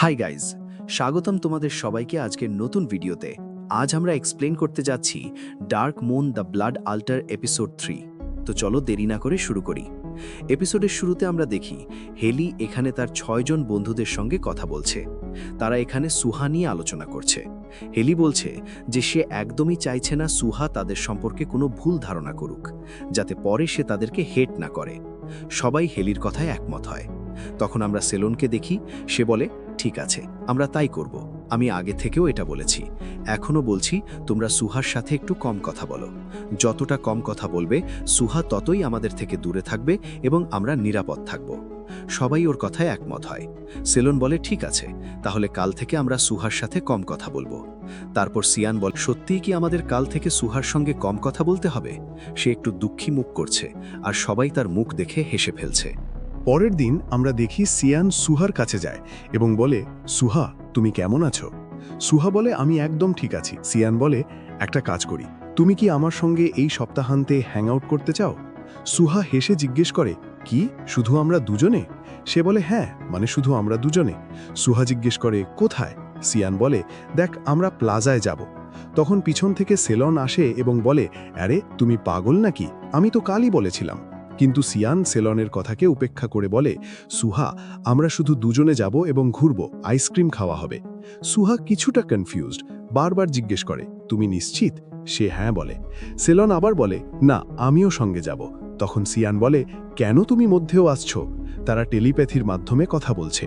Hi guys, স্বাগতম তোমাদের সবাইকে আজকের নতুন ভিডিওতে। আজ আমরা এক্সপ্লেন করতে যাচ্ছি Dark Moon the Blood Altar episode 3। তো চলো দেরি না করে শুরু করি। এপিসোডের শুরুতে আমরা দেখি হেলি এখানে তার 6 জন বন্ধুদের সঙ্গে কথা বলছে। তারা এখানে সুহা নিয়ে আলোচনা করছে। হেলি বলছে যে সে একদমই চাইছে না সুহা তাদের সম্পর্কে কোনো ভুল ধারণা করুক, যাতে পরে সে তাদেরকে হেট না করে। সবাই হেলির কথায় একমত হয়। তখন আমরা সেলনকে দেখি, সে বলে, ঠিক আছে, আমরা তাই করব। আমি আগে থেকেও এটা বলেছি, এখনও বলছি, তোমরা সুহার সাথে একটু কম কথা বলো। যতটা কম কথা বলবে সুহা ততই আমাদের থেকে দূরে থাকবে এবং আমরা নিরাপদ থাকব। সবাই ওর কথায় একমত হয়। সেলন বলে, ঠিক আছে, তাহলে কাল থেকে আমরা সুহার সাথে কম কথা বলবো। তারপর সিয়ান বলে, সত্যিই কি আমাদের কাল থেকে সুহার সঙ্গে কম কথা বলতে হবে? সে একটু দুঃখী মুখ করছে আর সবাই তার মুখ দেখে হেসে ফেলছে। পরের দিন আমরা দেখি সিয়ান সুহার কাছে যায় এবং বলে, সুহা, তুমি কেমন আছো? সুহা বলে, আমি একদম ঠিক আছি। সিয়ান বলে, একটা কাজ করি, তুমি কি আমার সঙ্গে এই সপ্তাহান্তে হ্যাং আউট করতে চাও? সুহা হেসে জিজ্ঞেস করে, কি শুধু আমরা দুজনে? সে বলে, হ্যাঁ, মানে শুধু আমরা দুজনে। সুহা জিজ্ঞেস করে, কোথায়? সিয়ান বলে, দেখ, আমরা প্লাজায় যাব। তখন পিছন থেকে সেলন আসে এবং বলে, আরে তুমি পাগল নাকি? আমি তো কালই বলেছিলাম। কিন্তু সিয়ান সেলনের কথাকে উপেক্ষা করে বলে, সুহা, আমরা শুধু দুজনে যাব এবং ঘুরব, আইসক্রিম খাওয়া হবে। সুহা কিছুটা কনফিউজড, বারবার জিজ্ঞেস করে, তুমি নিশ্চিত? সে হ্যাঁ বলে। সেলন আবার বলে, না, আমিও সঙ্গে যাব। তখন সিয়ান বলে, কেন তুমি মধ্যেও আসছো? তারা টেলিপ্যাথির মাধ্যমে কথা বলছে।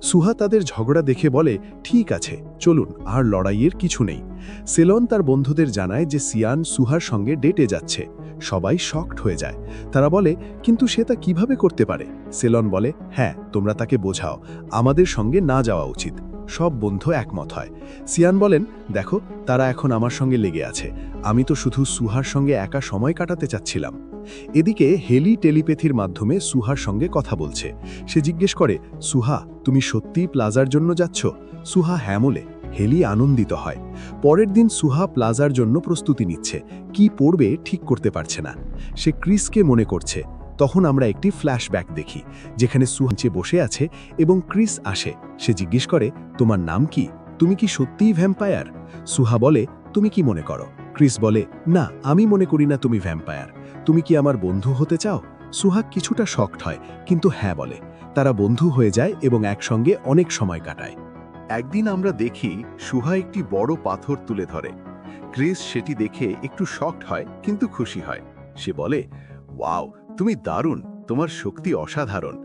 সুহা তাদের ঝগড়া দেখে বলে, ঠিক আছে, চলুন, আর লড়াইয়ের কিছু নেই। সেলন তার বন্ধুদের জানায় যে সিয়ান সুহার সঙ্গে ডেটে যাচ্ছে। সবাই শকড হয়ে যায়। তারা বলে, কিন্তু সে তা কিভাবে করতে পারে? সেলন বলে, হ্যাঁ, তোমরা তাকে বোঝাও, আমাদের সঙ্গে না যাওয়া উচিত। সব বন্ধু একমত হয়। সিয়ান বলেন, দেখো, তারা এখন আমার সঙ্গে লেগে আছে, আমি তো শুধু সুহার সঙ্গে একা সময় কাটাতে চাচ্ছিলাম। এদিকে হেলি টেলিপ্যাথির মাধ্যমে সুহার সঙ্গে কথা বলছে। সে জিজ্ঞেস করে, সুহা, তুমি সত্যিই প্লাজার জন্য যাচ্ছ? সুহা হ্যাঁ বলে। হেলি আনন্দিত হয়। পরের দিন সুহা প্লাজার জন্য প্রস্তুতি নিচ্ছে, কি পড়বে ঠিক করতে পারছে না। সে ক্রিসকে মনে করছে। তখন আমরা একটি ফ্ল্যাশব্যাক দেখি, যেখানে সুহা নিচে বসে আছে এবং ক্রিস আসে। সে জিজ্ঞেস করে, তোমার নাম কি? তুমি কি সত্যিই ভ্যাম্পায়ার? সুহা বলে, তুমি কি মনে করো? ক্রিস বলে, না, আমি মনে করি না তুমি ভ্যাম্পায়ার। তুমি কি আমার বন্ধু হতে চাও? সুহা কিছুটা শকড হয়, কিন্তু হ্যাঁ বলে। তারা বন্ধু হয়ে যায় এবং একসঙ্গে অনেক সময় কাটায়। একদিন আমরা দেখি সুহা একটি বড় পাথর তুলে ধরে। ক্রিস সেটি দেখে একটু শকড হয়, কিন্তু খুশি হয়। সে বলে, ওয়াও, তুমি দারুণ, তোমার শক্তি অসাধারণ।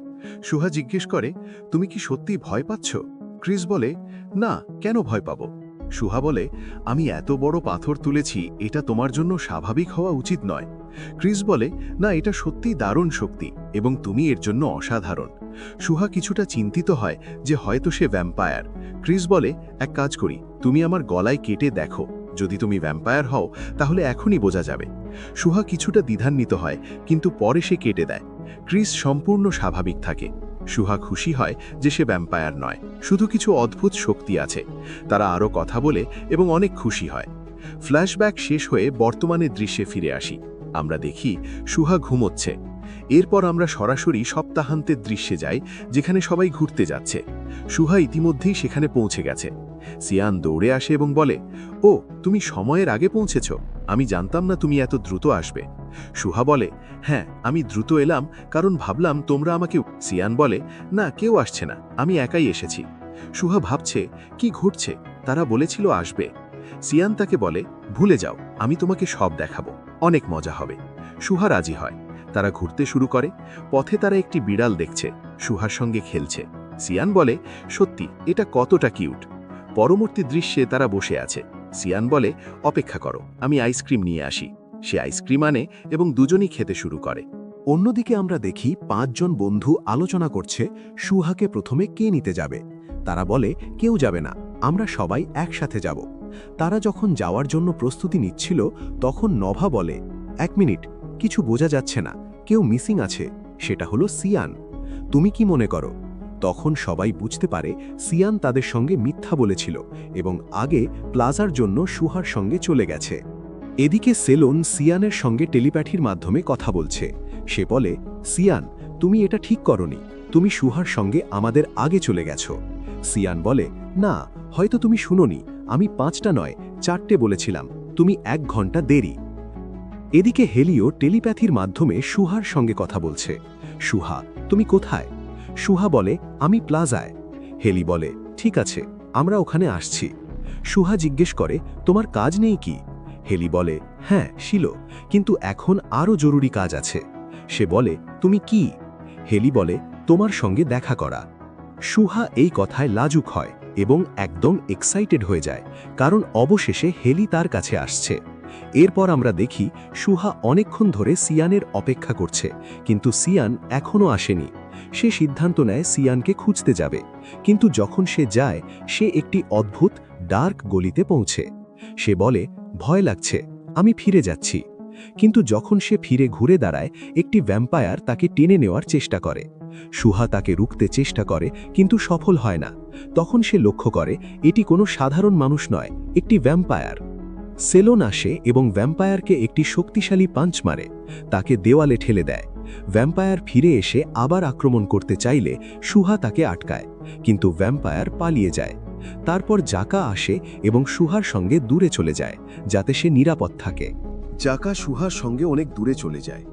সুহা জিজ্ঞেস করে, তুমি কি সত্যি ভয় পাচ্ছ? ক্রিস বলে, না, কেন ভয় পাবো? সুহা বলে, আমি এত বড় পাথর তুলেছি, এটা তোমার জন্য স্বাভাবিক হওয়া উচিত নয়। ক্রিস বলে, না, এটা সত্যিই দারুণ শক্তি এবং তুমি এর জন্য অসাধারণ। সুহা কিছুটা চিন্তিত হয় যে হয়তো সে ভ্যাম্পায়ার। ক্রিস বলে, এক কাজ করি, তুমি আমার গলায় কেটে দেখো, যদি তুমি ভ্যাম্পায়ার হও তাহলে এখনই বোঝা যাবে। সুহা কিছুটা দ্বিধান্বিত হয়, কিন্তু পরে সে কেটে দেয়। ক্রিস সম্পূর্ণ স্বাভাবিক থাকে। সুহা খুশি হয় যে সে ভ্যাম্পায়ার নয়, শুধু কিছু অদ্ভুত শক্তি আছে। তারা আরও কথা বলে এবং অনেক খুশি হয়। ফ্ল্যাশব্যাক শেষ হয়ে বর্তমানের দৃশ্যে ফিরে আসি। আমরা দেখি সুহা ঘুমোচ্ছে। এরপর আমরা সরাসরি সপ্তাহান্তের দৃশ্যে যাই, যেখানে সবাই ঘুরতে যাচ্ছে। সুহা ইতিমধ্যেই সেখানে পৌঁছে গেছে। সিয়ান দৌড়ে আসে এবং বলে, ও, তুমি সময়ের আগে পৌঁছেছ, আমি জানতাম না তুমি এত দ্রুত আসবে। সুহা বলে, হ্যাঁ, আমি দ্রুত এলাম কারণ ভাবলাম তোমরা আমাকে। সিয়ান বলে, না, কেউ আসছে না, আমি একাই এসেছি। সুহা ভাবছে, কি ঘটছে? তারা বলেছিল আসবে। সিয়ান তাকে বলে, ভুলে যাও, আমি তোমাকে সব দেখাবো, অনেক মজা হবে। সুহা রাজি হয়। তারা ঘুরতে শুরু করে। পথে তারা একটি বিড়াল দেখছে, সুহার সঙ্গে খেলছে। সিয়ান বলে, সত্যি, এটা কতটা কিউট। পরবর্তী দৃশ্যে তারা বসে আছে। সিয়ান বলে, অপেক্ষা করো, আমি আইসক্রিম নিয়ে আসি। সে আইসক্রিম আনে এবং দুজনই খেতে শুরু করে। অন্যদিকে আমরা দেখি 5 জন বন্ধু আলোচনা করছে সুহাকে প্রথমে কে নিতে যাবে। তারা বলে, কেউ যাবে না, আমরা সবাই একসাথে যাব। তারা যখন যাওয়ার জন্য প্রস্তুতি নিচ্ছিল, তখন নভা বলে, 1 মিনিট, কিছু বোঝা যাচ্ছে না, কেউ মিসিং আছে, সেটা হলো সিয়ান। তুমি কি মনে করো? তখন সবাই বুঝতে পারে সিয়ান তাদের সঙ্গে মিথ্যা বলেছিল এবং আগে প্লাজার জন্য সুহার সঙ্গে চলে গেছে। এদিকে সেলন সিয়ানের সঙ্গে টেলিপ্যাথির মাধ্যমে কথা বলছে। সে বলে, সিয়ান, তুমি এটা ঠিক করনি, তুমি সুহার সঙ্গে আমাদের আগে চলে গেছো। সিয়ান বলে, না, হয়তো তুমি শুনোনি, আমি 5টা নয় 4টে বলেছিলাম, তুমি 1 ঘন্টা দেরি। এদিকে হেলিও টেলিপ্যাথির মাধ্যমে সুহার সঙ্গে কথা বলছে। সুহা, তুমি কোথায়? সুহা বলে, আমি প্লাজায়। হেলি বলে, ঠিক আছে, আমরা ওখানে আসছি। সুহা জিজ্ঞেস করে, তোমার কাজ নেই কি? হেলি বলে, হ্যাঁ ছিল, কিন্তু এখন আরও জরুরি কাজ আছে। সে বলে, তুমি কি? হেলি বলে, তোমার সঙ্গে দেখা করা। সুহা এই কথায় লাজুক হয় এবং একদম এক্সাইটেড হয়ে যায়, কারণ অবশেষে হেলি তার কাছে আসছে। এরপর আমরা দেখি সুহা অনেকক্ষণ ধরে সিয়ানের অপেক্ষা করছে, কিন্তু সিয়ান এখনও আসেনি। সে সিদ্ধান্ত নেয় সিয়ানকে খুঁজতে যাবে, কিন্তু যখন সে যায় সে একটি অদ্ভুত ডার্ক গলিতে পৌঁছে। সে বলে, ভয় লাগছে, আমি ফিরে যাচ্ছি। কিন্তু যখন সে ফিরে ঘুরে দাঁড়ায়, একটি ভ্যাম্পায়ার তাকে টেনে নেওয়ার চেষ্টা করে। সুহা তাকে রুখতে চেষ্টা করে, কিন্তু সফল হয় না। তখন সে লক্ষ্য করে এটি কোনো সাধারণ মানুষ নয়, একটি ভ্যাম্পায়ার। সেলোন আসে এবং ভ্যাম্পায়ারকে একটি শক্তিশালী পাঞ্চ মারে, তাকে দেওয়ালে ঠেলে দেয়। ভ্যাম্পায়ার ফিরে এসে আবার আক্রমণ করতে চাইলে সুহা তাকে আটকায়, কিন্তু ভ্যাম্পায়ার পালিয়ে যায়। তারপর জাকা আসে এবং সুহার সঙ্গে দূরে চলে যায়, যাতে সে নিরাপদ থাকে। জাকা সুহার সঙ্গে অনেক দূরে চলে যায়।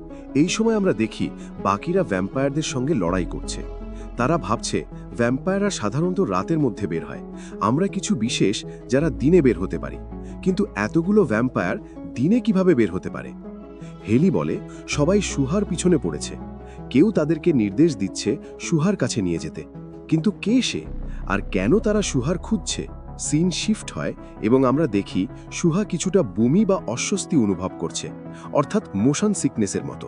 এই সময় আমরা দেখি বাকিরা ভ্যাম্পায়ারদের সঙ্গে লড়াই করছে। তারা ভাবছে ভ্যাম্পায়াররা সাধারণত রাতের মধ্যে বের হয়, আমরা কিছু বিশেষ যারা দিনে বের হতে পারি, কিন্তু এতগুলো ভ্যাম্পায়ার দিনে কিভাবে বের হতে পারে? হেলি বলে, সবাই সুহার পিছনে পড়েছে, কেউ তাদেরকে নির্দেশ দিচ্ছে সুহার কাছে নিয়ে যেতে, কিন্তু কে সে আর কেন তারা সুহার খুঁজছে? সিন শিফট হয় এবং আমরা দেখি সুহা কিছুটা বমি বা অস্বস্তি অনুভব করছে, অর্থাৎ মোশন সিকনেসের মতো।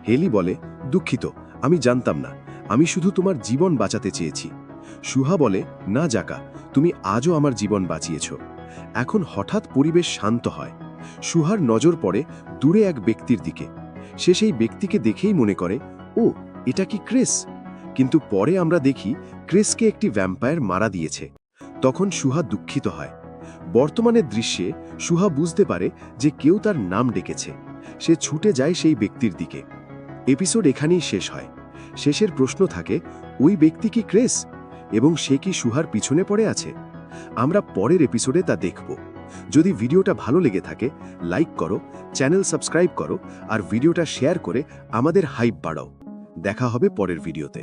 হেলি বলে, দুঃখিত, আমি জানতাম না, আমি শুধু তোমার জীবন বাঁচাতে চেয়েছি। সুহা বলে, না জাকা, তুমি আজও আমার জীবন বাঁচিয়েছ। এখন হঠাৎ পরিবেশ শান্ত হয়। সুহার নজর পড়ে দূরে এক ব্যক্তির দিকে। সে সেই ব্যক্তিকে দেখেই মনে করে, ও, এটা কি ক্রিস? কিন্তু পরে আমরা দেখি ক্রিসকে একটি ভ্যাম্পায়ার মারা দিয়েছে। তখন সুহা দুঃখিত হয়। বর্তমানের দৃশ্যে সুহা বুঝতে পারে যে কেউ তার নাম ডেকেছে। সে ছুটে যায় সেই ব্যক্তির দিকে। এপিসোড এখানেই শেষ হয়। শেষের প্রশ্ন থাকে, ওই ব্যক্তি কি ক্রিস? এবং সে কি সুহার পিছনে পড়ে আছে? আমরা পরের এপিসোডে তা দেখব। যদি ভিডিওটা ভালো লেগে থাকে, লাইক করো, চ্যানেল সাবস্ক্রাইব করো আর ভিডিওটা শেয়ার করে আমাদের হাইপ বাড়াও। দেখা হবে পরের ভিডিওতে।